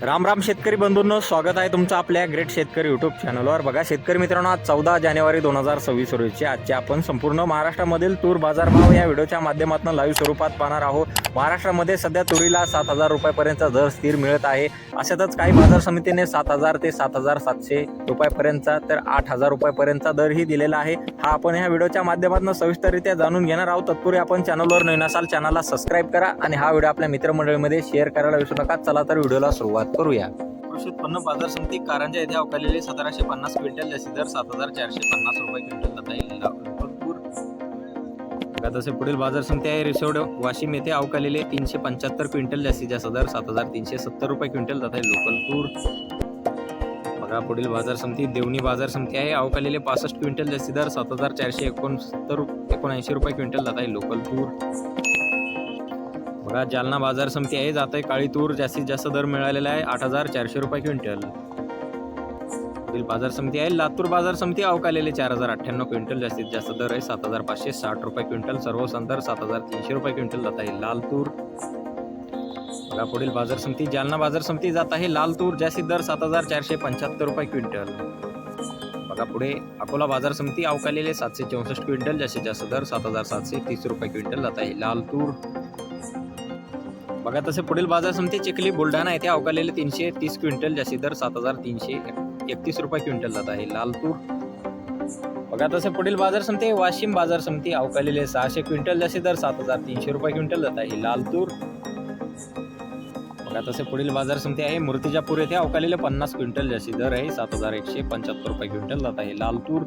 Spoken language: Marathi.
राम राम शेतकरी बंधूंनो, स्वागत आहे तुमचं आपल्या ग्रेट शेतकरी यूट्यूब चॅनलवर। बघा शेतकरी मित्रांनो, आज 14 जानेवारी 2026 रोजी आजचे आपण संपूर्ण महाराष्ट्रामधील तूर बाजारभाव या व्हिडिओच्या माध्यमातून लाईव्ह स्वरूपात पाहणार आहोत। महाराष्ट्रामध्ये सध्या तुरीला 7,000 रुपयापर्यंतचा दर स्थिर मिळत आहे। अशातच काही बाजार समितीने 7,000 ते 7,700 रुपयापर्यंतचा तर 8,000 रुपयापर्यंतचा दरही दिलेला आहे। हा आपण या व्हिडिओच्या माध्यमातून सविस्तररित्या जाणून घेणार आहोत। तत्पूर्वी आपण चॅनलवर नवीन असाल चॅनलला सबस्क्राइब करा आणि हा व्हिडिओ आपल्या मित्रमंडळीमध्ये शेअर करायला विसरू नका। चला तर व्हिडिओला सुरुवात करूया। कृषी उत्पन्न बाजार समिती कारंजा येथे अवकालेले 1750 क्विंटल जास्ती दर 7,450 रुपये क्विंटल जात आहे। तसे पुढील बाजार समिती आहे रिसोड वाशिम येथे अवकालेले 375 क्विंटल जास्तीत जास्त दर 7,370 रुपये क्विंटल जात आहे लोकल तूर। बघा पुढील बाजार समिती देवणी बाजार समिती आहे अवकालेले 65 क्विंटल जास्ती दर 7,469 रुपये क्विंटल जात आहे लोकल तूर। बघा जालना बाजार समिती आहे जात आहे काळी तूर जास्तीत जास्त दर मिळालेला आहे 8,400 रुपये क्विंटल। पुढील बाजार समिती आहे लातूर बाजार समिती अवकालेले 4,098 क्विंटल जास्तीत जास्त दर आहे 7,560 रुपये क्विंटल। सर्व संदर 7,300 रुपये क्विंटल जात आहे लाल तूर। बघा पुढील बाजार समिती जालना बाजार समिती जात आहे लाल तूर जास्तीत दर 7,475 रुपये क्विंटल। बघा पुढे अकोला बाजार समिती अवकालेले 764 क्विंटल जास्तीत जास्त दर 7,730 रुपये क्विंटल जात आहे लाल तूर। बघा तसे पुढील बाजार समिती चिखली बुलढाणा येथे अवकालेले 330 क्विंटल जास्ती दर 7,331 रुपये क्विंटल जात आहे लाल तूर। बघा तसे पुढील बाजार समिती वाशिम बाजार समिती अवकालेले 600 क्विंटल जास्ती दर 7,300 रुपये क्विंटल जात आहे लाल तूर। बघा तसे पुढील बाजार समिती आहे मूर्तिजापूर येथे अवकालेले 50 क्विंटल जास्ती दर आहे 7,175 रुपये क्विंटल जात आहे लाल तूर।